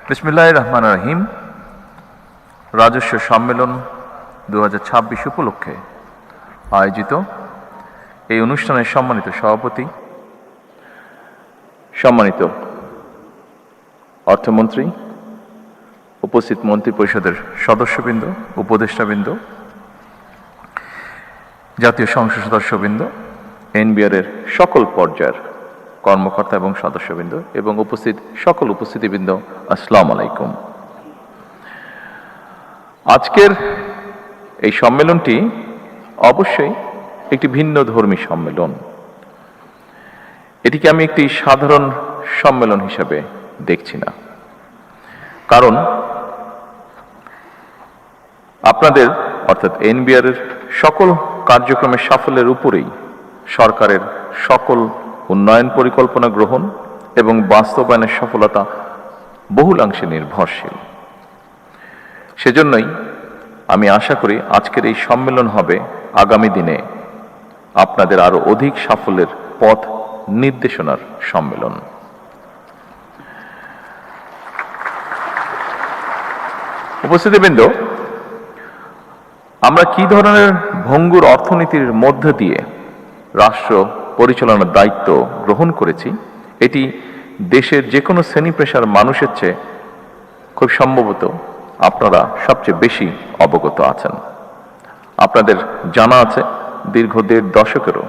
বিসমিল্লাহির রহমানির রহিম। রাজস্ব সম্মেলন 2026 উপলক্ষে আয়োজিত এই অনুষ্ঠানের সম্মানিত সভাপতি, সম্মানিত অর্থমন্ত্রী, উপস্থিত মন্ত্রী পরিষদের সদস্যবৃন্দ, উপদেষ্টাবৃন্দ, জাতীয় সংসদ সদস্যবৃন্দ, এনবিআর-এর সকল পর্যায়ের কর্মকর্তা এবং সদস্যবৃন্দ এবং সকল উপস্থিতিবৃন্দ, আসসালামু আলাইকুম। আজকের এই সম্মেলনটি অবশ্যই একটি ভিন্ন ধর্মী সম্মেলন। এটিকে আমি একটি সাধারণ সম্মেলন হিসাবে দেখছি না, কারণ আপনাদের অর্থাৎ এনবিআর-এর সকল কার্যক্রমের সাফল্যের উপরেই সরকারের সকল উন্নয়ন পরিকল্পনা গ্রহণ এবং বাস্তবায়নের সফলতা বহুলাংশে নির্ভরশীল। সেজন্যই আমি আশা করি আজকের এই সম্মেলন হবে আগামী দিনে আপনাদের আরো অধিক সাফল্যের পথ নির্দেশনার সম্মেলন। উপস্থিতিবৃন্দ, আমরা কি ধরনের ভঙ্গুর অর্থনীতির মধ্য দিয়ে রাষ্ট্র পরিচালনার দায়িত্ব গ্রহণ করেছি, এটি দেশের যে কোনো শ্রেণী পেশার মানুষের চেয়ে খুব সম্ভবত আপনারা সবচেয়ে বেশি অবগত আছেন। আপনাদের জানা আছে, দীর্ঘ 1.5 দশকেরও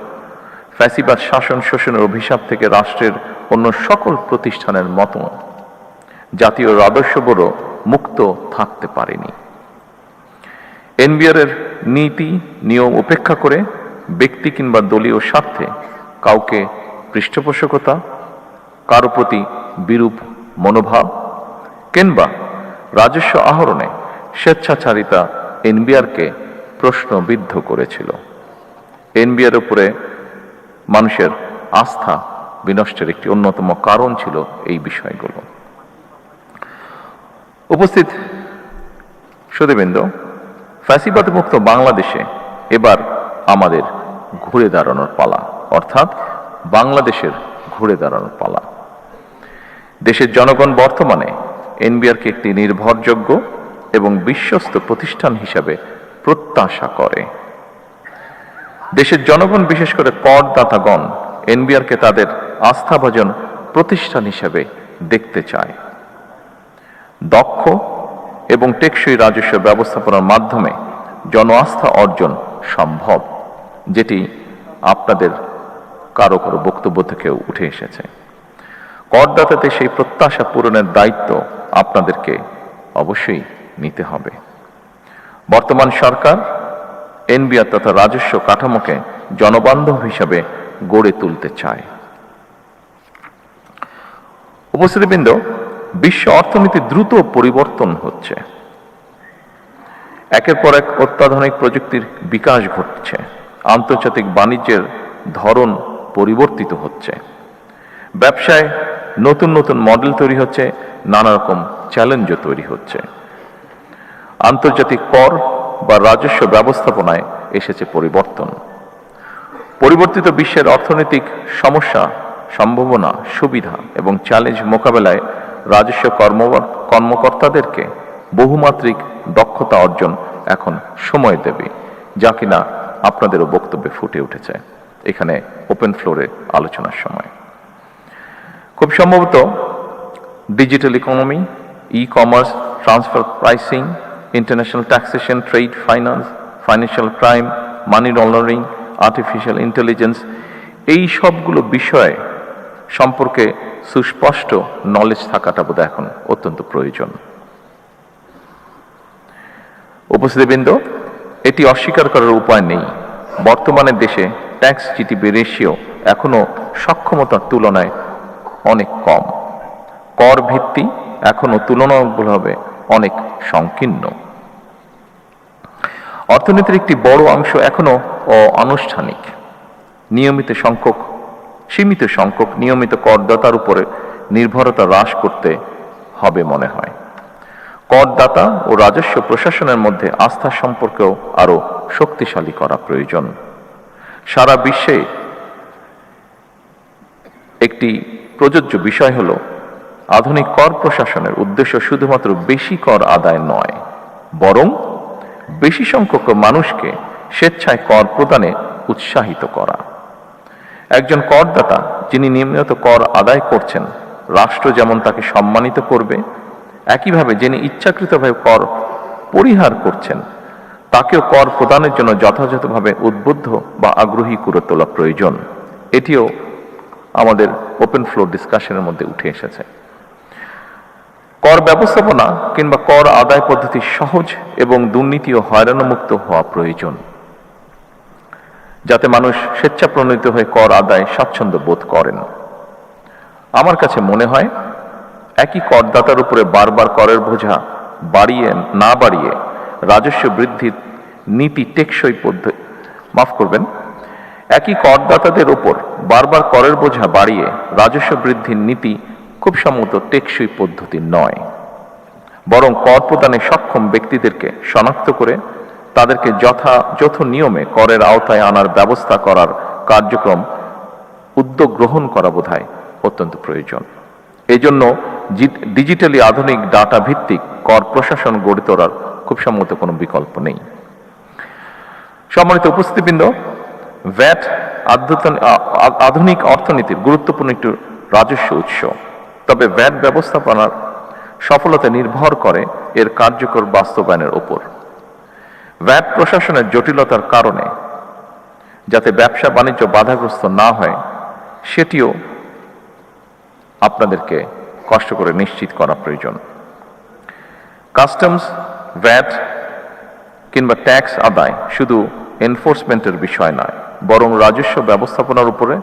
ফ্যাসিবাদ শাসন শোষণের অভিশাপ থেকে রাষ্ট্রের অন্য সকল প্রতিষ্ঠানের মতো জাতীয় রাজস্ববোর্ডও মুক্ত থাকতে পারেনি। এনবিআর-এর নীতি নিয়ম উপেক্ষা করে ব্যক্তি কিংবা দলীয় স্বার্থে কাউকে পৃষ্ঠপোষকতা, কারো প্রতি বিরূপ মনোভাব কিংবা রাজস্ব আহরণে স্বেচ্ছাচারিতা এনবিআর-কে প্রশ্নবিদ্ধ করেছিল। এনবিআর উপরে মানুষের আস্থা বিনষ্টের একটি অন্যতম কারণ ছিল এই বিষয়গুলো। উপস্থিত সুধীবৃন্দ, ফ্যাসিবাদ মুক্ত বাংলাদেশে এবার আমাদের ঘুরে দাঁড়ানোর পালা, অর্থাৎ বাংলাদেশের ঘুরে দাঁড়ানোর পালা। দেশের জনগণ বর্তমানে এনবিআর-কে একটি নির্ভরযোগ্য এবং বিশ্বস্ত প্রতিষ্ঠান হিসাবে প্রত্যাশা করে। দেশের জনগণ, বিশেষ করে করদাতাগণ, এনবিআর-কে তাদের আস্থাভাজন প্রতিষ্ঠান হিসাবে দেখতে চায়। দক্ষ এবং টেকসই রাজস্ব ব্যবস্থাপনার মাধ্যমে জন আস্থা অর্জন সম্ভব, যেটি আপনাদের কারো কারো বক্তব্য থেকেও উঠে এসেছে। করদাতাদের সেই প্রত্যাশা পূরণের দায়িত্ব আপনাদেরকে অবশ্যই নিতে হবে। বর্তমান সরকার এনবিআর তথা রাজস্ব কাঠামোকে জনবান্ধব হিসাবে গড়ে তুলতে চায়। উপস্থিতিবৃন্দ, বিশ্ব অর্থনীতি দ্রুত পরিবর্তন হচ্ছে। একের পর এক অত্যাধুনিক প্রযুক্তির বিকাশ ঘটছে। আন্তর্জাতিক বাণিজ্যের ধরন পরিবর্তিত হচ্ছে। ব্যবসায় নতুন নতুন মডেল তৈরি হচ্ছে, নানা রকম চ্যালেঞ্জও তৈরি হচ্ছে। আন্তর্জাতিক কর বা রাজস্ব ব্যবস্থাপনায় এসেছে পরিবর্তন। পরিবর্তিত বিশ্বের অর্থনৈতিক সমস্যা, সম্ভাবনা, সুবিধা এবং চ্যালেঞ্জ মোকাবেলায় রাজস্ব কর্মকর্তাদেরকে বহুমাত্রিক দক্ষতা অর্জন এখন সময় দেবে, যা কিনা আপনাদেরও বক্তব্যে ফুটে উঠেছে এখানে ওপেন ফ্লোরে আলোচনার সময়। খুব সম্ভবত digital economy, e-commerce, transfer pricing, international taxation, trade finance, financial crime, money laundering, artificial intelligence, এই সবগুলো বিষয় সম্পর্কে সুস্পষ্ট নলেজ থাকাটা বোধহয় এখন অত্যন্ত প্রয়োজন। উপস্থিতিবৃন্দ, এটি অস্বীকার করার উপায় নেই। বর্তমানে দেশে ট্যাক্স জিডিপি রেশিও এখনো সক্ষমতার তুলনায় অনেক কম। কর ভিত্তি এখনো তুলনামূলকভাবে অনেক সংকীর্ণ। অর্থনীতির একটি বড় অংশ এখনো অনানুষ্ঠানিক। সীমিত সংখ্যক নিয়মিত করদাতার উপরে নির্ভরতা হ্রাস করতে হবে মনে হয়। করদাতা ও রাজস্ব প্রশাসনের মধ্যে আস্থার সম্পর্কেও আরো শক্তিশালী করা প্রয়োজন। সারা বিশ্বে একটি প্রযোজ্য বিষয় হল আধুনিক কর প্রশাসনের উদ্দেশ্য শুধুমাত্র বেশি কর আদায় নয়, বরং বেশি সংখ্যক মানুষকে স্বেচ্ছায় কর প্রদানে উৎসাহিত করা। একজন করদাতা যিনি নিয়মিত কর আদায় করছেন, রাষ্ট্র যেমন তাকে সম্মানিত করবে, একইভাবে যিনি ইচ্ছাকৃতভাবে কর পরিহার করছেন তাকেও কর প্রদানের জন্য যথাযথভাবে উদ্বুদ্ধ বা আগ্রহী করে তোলা প্রয়োজন। এটিও আমাদের ওপেন ফ্লোর ডিসকাশনের মধ্যে উঠে এসেছে। কর ব্যবস্থাপনা কিংবা কর আদায় পদ্ধতি সহজ এবং দুর্নীতি ও হয়রানিমুক্ত হওয়া প্রয়োজন, যাতে মানুষ স্বেচ্ছাপ্রণোদিত হয়ে কর আদায় স্বাচ্ছন্দ্য বোধ করেন। আমার কাছে মনে হয় একই করদাতার উপরে বারবার করের বোঝা বাড়িয়ে না বাড়িয়ে রাজস্ব বৃদ্ধির নীতি টেকসই পদ্ধতি, মাফ করবেন, একই করদাতাদের উপর বারবার করের বোঝা বাড়িয়ে রাজস্ব বৃদ্ধির নীতি খুব সম্ভবত টেকসই পদ্ধতি নয়, বরং কর প্রদানে সক্ষম ব্যক্তিদেরকে শনাক্ত করে তাদেরকে যথাযথ নিয়মে করের আওতায় আনার ব্যবস্থা করার কার্যক্রম উদ্যোগ গ্রহণ করা বোধহয় অত্যন্ত প্রয়োজন। এই জন্য ডিজিটালি আধুনিক ডাটা ভিত্তিক কর প্রশাসন গড়ে তোলার খুব সম্ভবত কোনো বিকল্প নেই। সম্মানিত উপস্থিতিবৃন্দ, ভ্যাট আধুনিক অর্থনীতির গুরুত্বপূর্ণ একটি রাজস্ব উৎস। তবে ভ্যাট ব্যবস্থাপনার সফলতা নির্ভর করে এর কার্যকর বাস্তবায়নের উপর। ভ্যাট প্রশাসনের জটিলতার কারণে যাতে ব্যবসা বাণিজ্য বাধাগ্রস্ত না হয় সেটিও আপনাদেরকে কষ্ট করে নিশ্চিত করা প্রয়োজন। কাস্টমস, ভ্যাট কিংবা ট্যাক্স আদায় শুধু এনফোর্সমেন্টের বিষয় নয়, বরং রাজস্ব ব্যবস্থাপনার উপরে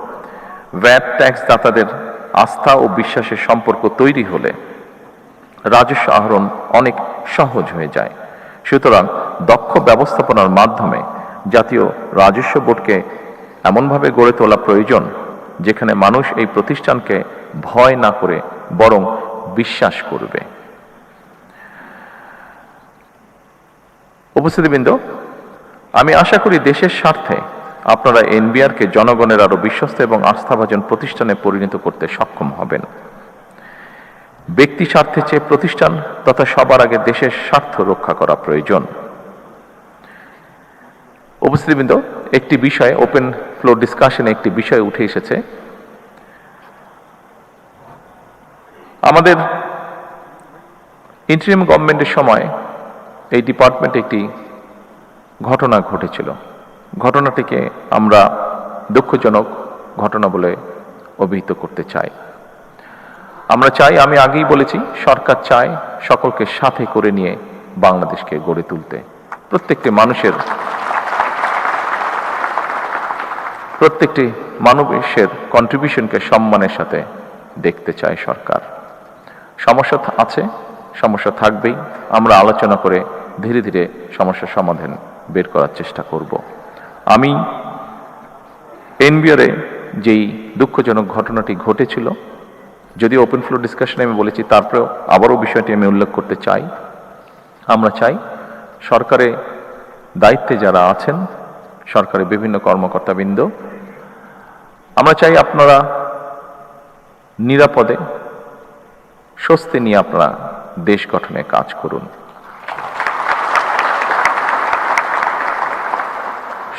ভ্যাট ট্যাক্স দাতাদের আস্থা ও বিশ্বাসের সম্পর্ক তৈরি হলে রাজস্ব আহরণ অনেক সহজ হয়ে যায়। সুতরাং দক্ষ ব্যবস্থাপনার মাধ্যমে জাতীয় রাজস্ব বোর্ডকে এমনভাবে গড়ে তোলা প্রয়োজন যেখানে মানুষ এই প্রতিষ্ঠানকে ভয় না করে বরং বিশ্বাস করবে। উপস্থিতিবৃন্দ, আমি আশা করি দেশের স্বার্থে আপনারা এনবিআরকে জনগণের আরো বিশ্বস্ত এবং আস্থাভাজন প্রতিষ্ঠানে পরিণত করতে সক্ষম হবেন। ব্যক্তি স্বার্থের চেয়ে প্রতিষ্ঠান তথা সবার আগে দেশের স্বার্থ রক্ষা করা প্রয়োজন। উপস্থিতিবৃন্দ, একটি বিষয় ওপেন ফ্লোর ডিসকাশনে একটি বিষয় উঠে এসেছে। আমাদের ইন্টারিম গভর্নমেন্টের সময় এই ডিপার্টমেন্টে একটি ঘটনা ঘটেছিল। ঘটনাটিকে আমরা দুঃখজনক ঘটনা বলে অভিহিত করতে চাই। আমরা চাই, আমি আগেই বলেছি, সরকার চায় সকলকে সাথে করে নিয়ে বাংলাদেশকে গড়ে তুলতে। প্রত্যেকটি মানুষের কন্ট্রিবিউশনকে সম্মানের সাথে দেখতে চায় সরকার। সমস্যা আছে, সমস্যা থাকবেই। আমরা আলোচনা করে ধীরে ধীরে সমস্যার সমাধান বের করার চেষ্টা করব। আমি এনবিআরে যেই দুঃখজনক ঘটনাটি ঘটেছিল, যদিও ওপেন ফ্লোর ডিসকাশনে আমি বলেছি, তারপরেও আবারও বিষয়টি আমি উল্লেখ করতে চাই। আমরা চাই সরকারে দায়িত্বে যারা আছেন, সরকারের বিভিন্ন কর্মকর্তাবৃন্দ, আমরা চাই আপনারা নিরাপদে স্বস্তি নিয়ে আপনারা দেশ গঠনে কাজ করুন।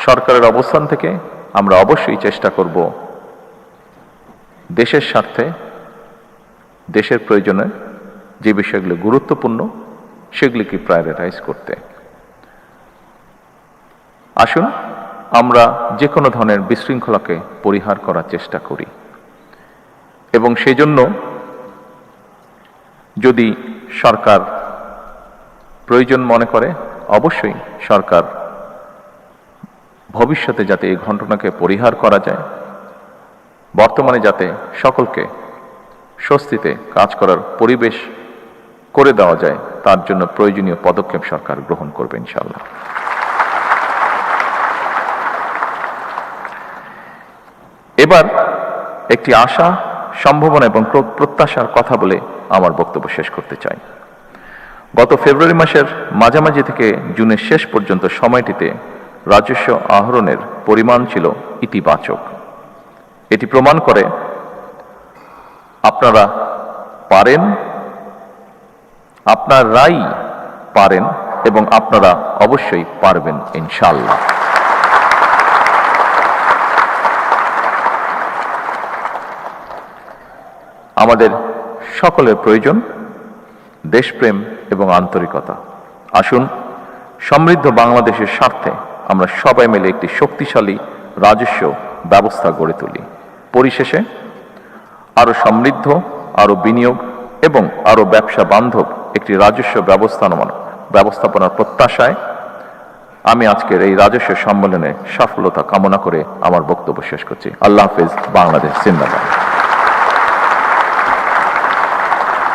সরকারের অবস্থান থেকে আমরা অবশ্যই চেষ্টা করব দেশের স্বার্থে, দেশের প্রয়োজনে যে বিষয়গুলো গুরুত্বপূর্ণ সেগুলিকে প্রায়োরিটাইজ করতে। আসুন আমরা যে কোনো ধরনের বিশৃঙ্খলাকে পরিহার করার চেষ্টা করি এবং সেজন্য যদি সরকার প্রয়োজন মনে করে, অবশ্যই সরকার ভবিষ্যতে যাতে এই ঘটনাকে পরিহার করা যায়, বর্তমানে যাতে সকলকে স্বস্তিতে কাজ করার পরিবেশ করে দেওয়া যায়, তার জন্য প্রয়োজনীয় পদক্ষেপ সরকার গ্রহণ করবে ইনশাআল্লাহ। এবার একটি আশা, সম্ভাবনা এবং প্রত্যাশার কথা বলে আমার বক্তব্য শেষ করতে চাই। গত ফেব্রুয়ারি মাসের মাঝামাঝি থেকে জুনের শেষ পর্যন্ত সময়টিতে রাজস্ব আহরণের পরিমাণ ছিল ইতিবাচক। এটি প্রমাণ করে আপনারা পারেন, আপনারাই পারেন এবং আপনারা অবশ্যই পারবেন ইনশাআল্লাহ। আমাদের সকলের প্রয়োজন দেশপ্রেম এবং আন্তরিকতা। আসুন সমৃদ্ধ বাংলাদেশের স্বার্থে আমরা সবাই মিলে একটি শক্তিশালী রাজস্ব ব্যবস্থা গড়ে তুলি। পরিশেষে আরো সমৃদ্ধ, আরো বিনিয়োগ এবং আরো ব্যবসা বান্ধব একটি রাজস্ব ব্যবস্থাপনার প্রত্যাশায় আমি আজকের এই রাজস্ব সম্মেলনে সফলতা কামনা করে আমার বক্তব্য শেষ করছি। আল্লাহ হাফেজ। বাংলাদেশ জিন্দাবাদ।